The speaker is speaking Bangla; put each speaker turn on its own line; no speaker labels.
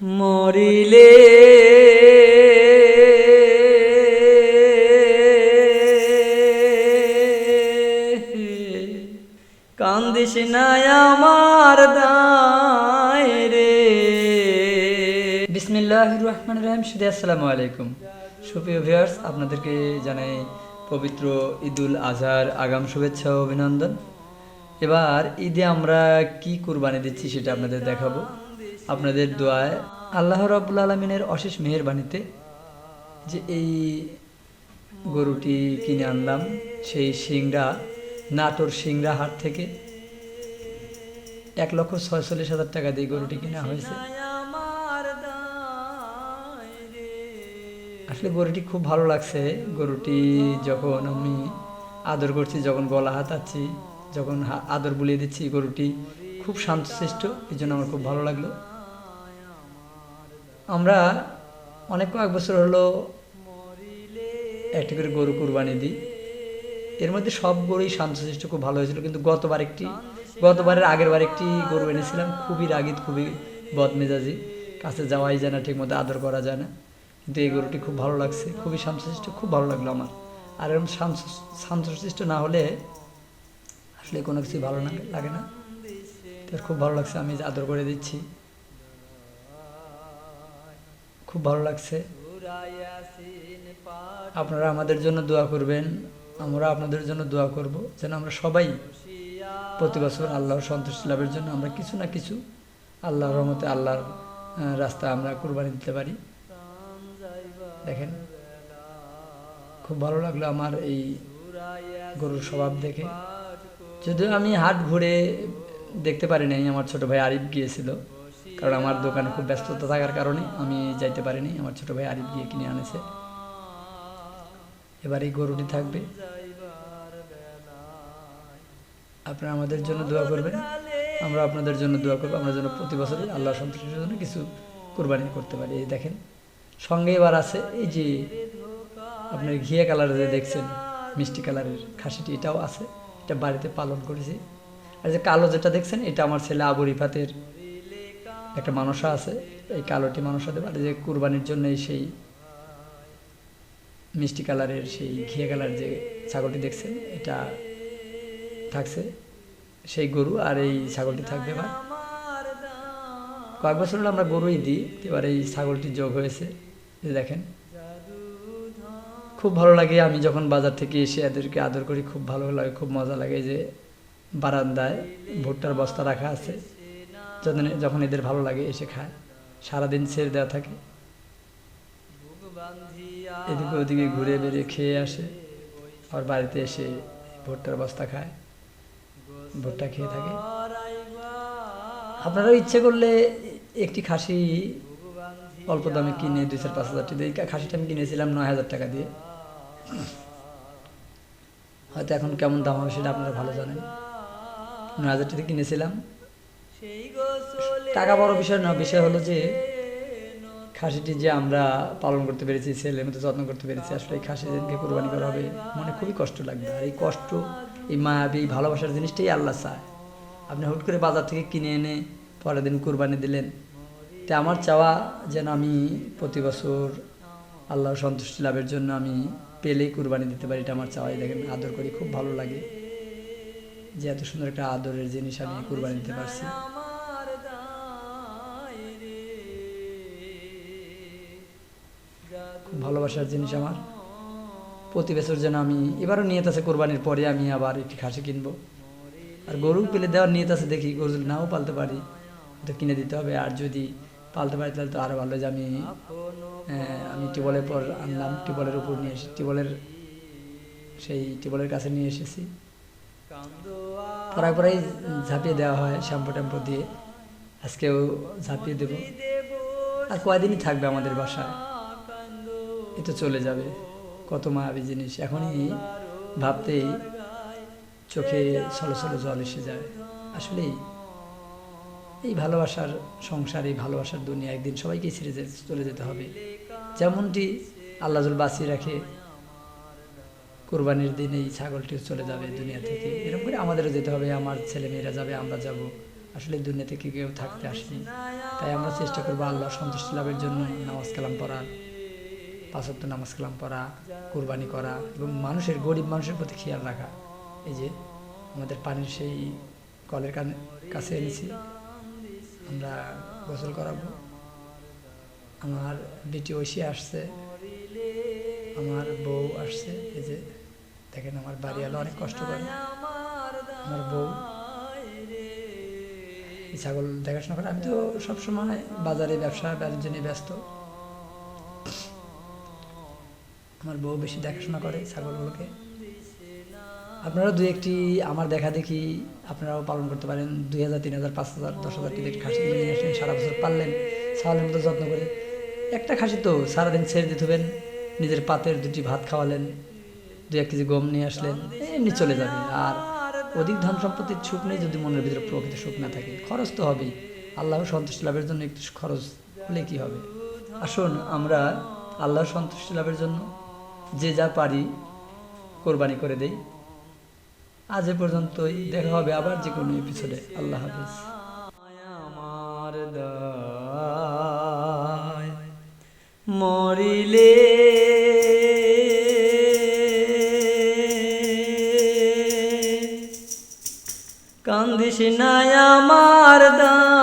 মরিলে কান্দিস না আমার দায় রে। বিসমিল্লাহির রহমানির রহিম। আসসালামু আলাইকুম সুপ্রিয় ভিউয়ার্স, আপনাদেরকে জানাই পবিত্র ঈদুল আজহার আগাম শুভেচ্ছা ও অভিনন্দন। এবার ঈদে আমরা কি কুরবানি দিচ্ছি সেটা আপনাদের দেখাবো আপনাদের দোয়ায়, আল্লাহ রাব্বুল আলামিনের অশেষ মেহেরবানিতে যে এই গরুটি কিনে আনলাম সেই সিংড়া, নাটোর সিংড়া হাট থেকে 1,46,000 টাকা দিয়ে গরুটি কেনা হয়েছে। আসলে গরুটি খুব ভালো লাগছে। গরুটি যখন আমি আদর করছি, যখন গলা হাতাচ্ছি, যখন আদর বুলিয়ে দিচ্ছি, গরুটি খুব শান্তশিষ্ট, এই জন্য আমার খুব ভালো লাগলো। আমরা কয়েক বছর হলো একটি করে গরু কুরবানি দিই। এর মধ্যে সব গরুই শান্তশিষ্ট, খুব ভালো হয়েছিল। কিন্তু গতবারের আগের বার একটি গরু এনেছিলাম, খুবই রাগিত, খুবই বদমেজাজি, কাছে যাওয়াই যায় না, ঠিক মতো আদর করা যায় না। কিন্তু এই গরুটি খুব ভালো লাগছে, খুবই শান্তশিষ্ট, খুব ভালো লাগলো আমার। আর এরকম শান্তশিষ্ট না হলে আসলে কোনো কিছুই ভালো লাগে না। তো খুব ভালো লাগছে, আমি আদর করে দিচ্ছি, খুব ভালো লাগছে। আপনারা আমাদের জন্য দোয়া করবেন, আমরা আপনাদের জন্য দোয়া করব, যেন আমরা সবাই প্রতি বছর আল্লাহর সন্তুষ্টি লাভের জন্য আমরা কিছু না কিছু আল্লাহর রহমতে, আল্লাহর রাস্তায় আমরা কুরবানি দিতে পারি। দেখেন, খুব ভালো লাগলো আমার এই গরুর স্বভাব দেখে। যদিও আমি হাট ঘুরে দেখতে পারি নাই, আমার ছোট ভাই আরিফ গিয়েছিল, কারণ আমার দোকানে খুব ব্যস্ততা থাকার কারণে আমি যাইতে পারিনি। আমার ছোট ভাই আরিফ গিয়ে কিনে আনেছে। এবার এই গরুটি থাকবে, আপনারা আমাদের জন্য দোয়া করবেন, আমরা আপনাদের জন্য দোয়া করবো, আমরা যেন প্রতি বছরই আল্লাহ সন্তুষ্টির জন্য কিছু কুরবানি করতে পারি। এই দেখেন, সঙ্গে এবার আছে এই যে আপনার ঘিয়া কালারের যে দেখছেন, মিষ্টি কালারের খাসিটি, এটাও আছে। এটা বাড়িতে পালন করেছি। আর যে কালো যেটা দেখছেন, এটা আমার ছেলে আবু রিফাতের একটা মানসা আছে, এই কালোটি মানসা দেবে। আর যে কুরবানির জন্য সেই মিষ্টি কালারের সেই ঘিয়া কালার যে ছাগলটি দেখছেন, এটা থাকছে সেই গরু, আর এই ছাগলটি থাকবে। এবার কয়েক বছর হলো আমরা গরুই দিই, এবার এই ছাগলটি যোগ হয়েছে। দেখেন, খুব ভালো লাগে। আমি যখন বাজার থেকে এসে এদেরকে আদর করি, খুব ভালো লাগে, খুব মজা লাগে। যে বারান্দায় ভুট্টার বস্তা রাখা আছে, যখন এদের ভালো লাগে এসে খায়, সারাদিন ছেড়ে দেওয়া থাকে, এদিকে ওদিকে ঘুরে বেরিয়ে খেয়ে আসে, আর বাড়িতে এসে ভুট্টার বস্তা খায়, ভুট্টা খেয়ে থাকে। আপনারাও ইচ্ছে করলে একটি খাসি অল্প দামে কিনে 2,000-5,000 টাকা দিয়ে, খাসিটা আমি কিনেছিলাম 9,000 টাকা দিয়ে। হয়তো এখন কেমন দাম হবে সেটা আপনারা ভালো জানেন। 9,000 টাকা কিনেছিলাম। টাকা বড় বিষয় না, বিষয় হলো যে খাসিটি যে আমরা পালন করতে পেরেছি, ছেলের মতো যত্ন করতে পেরেছি। আসলে এই খাসি যেদিনকে কোরবানি করা হবে, মনে খুবই কষ্ট লাগবে। আর এই কষ্ট, এই মায়াবী, এই ভালোবাসার জিনিসটাই আল্লাহ চায়। আপনি হুট করে বাজার থেকে কিনে এনে পরের দিন কুরবানি দিলেন। তো আমার চাওয়া যেন আমি প্রতি বছর আল্লাহর সন্তুষ্টি লাভের জন্য আমি পেলেই কুরবানি দিতে পারি, এটা আমার চাওয়াই। দেখেন, আদর করি, খুব ভালো লাগে যে এত সুন্দর একটা আদরের জিনিস আমি কুরবানি দিতে পারছি। খুব ভালোবাসার জিনিস আমার। প্রতি বছর যেন আমি, এবারও নিয়ত আছে কোরবানির পরে আমি আবার একটি খাসি কিনবো। আর গরু পেলে দেওয়ার নিয়ত আছে, দেখি গরু যদি নাও পালতে পারি তো কিনে দিতে হবে। আর যদি পালতে পারি তাহলে তো আরও ভালো। যে আমি টিউবওয়েলের পর আনলাম, টিউবওয়েলের উপর নিয়ে এসে সেই টিউবওয়েলের কাছে নিয়ে এসেছি। পরাই ঝাঁপিয়ে দেওয়া হয় শ্যাম্পু ট্যাম্পু দিয়ে। আজকেও ঝাঁপিয়ে দেব। আর কয়দিনই থাকবে আমাদের বাসায়, এ তো চলে যাবে। কত মায়াবী জিনিস, এখনই ভাবতেই চোখে ছলো জল এসে যায়। আসলেই এই ভালোবাসার সংসার, এই ভালোবাসার দুনিয়া একদিন সবাইকে ছেড়ে চলে যেতে হবে। যেমনটি আল্লাহ বাঁচিয়ে রাখে, কুরবানির দিন এই ছাগলটিও চলে যাবে দুনিয়া থেকে, এরকম করে আমাদেরও যেতে হবে। আমার ছেলে মেয়েরা যাবে, আমরা যাব, আসলে দুনিয়াতে কেউ থাকতে আসেনি। তাই আমরা চেষ্টা করবো আল্লাহর সন্তুষ্টি লাভের জন্য নামাজ কালাম পড়ার, 5 ওয়াক্ত নামাজ কালাম পড়া, কুরবানি করা এবং গরিব মানুষের প্রতি খেয়াল রাখা। এই যে আমাদের পানির সেই কলের কাছে এনেছি, আমরা গোসল করাবো। আমার বেটি ঐশী আসছে, আমার বউ আসছে। এই যে দেখেন আমার বাড়িওয়ালা অনেক কষ্ট করে, আমার বউ ছাগল দেখাশোনা করে। আমি তো সবসময় বাজারে ব্যবসা বাণিজ্য নিয়ে ব্যস্ত, আমার বউ বেশি দেখাশোনা করে ছাগলগুলোকে। আপনারা দু একটি আমার দেখা দেখি আপনারাও পালন করতে পারেন। 2000, 3000, 5000, 10,000 টাকা খাসি কিনে নিয়ে আসলেন, সারা বছর পাললেন, ছাগলের মতো যত্ন করে। একটা খাসি তো সারাদিন ছেড়ে দিতে হবেন, নিজের পাতের 2টি ভাত খাওয়ালেন, 2-1 কেজি গম নিয়ে আসলেন, এমনি চলে যাবে। আর অধিক ধন সম্পত্তির সুখ নেই যদি মনের ভিতরে প্রকৃত সুখ না থাকে। খরচ তো হবেই, আল্লাহর সন্তুষ্টি লাভের জন্য একটু খরচ হলে কি হবে। আসুন আমরা আল্লাহর সন্তুষ্টি লাভের জন্য যে যা পারি কোরবানি করে দেই। আজ এ পর্যন্তই, দেখা হবে আবার যে কোনো এপিসোডে। আল্লাহ হাফেজ। আমার দায় মরিলে কান্দিস না আমার দায়।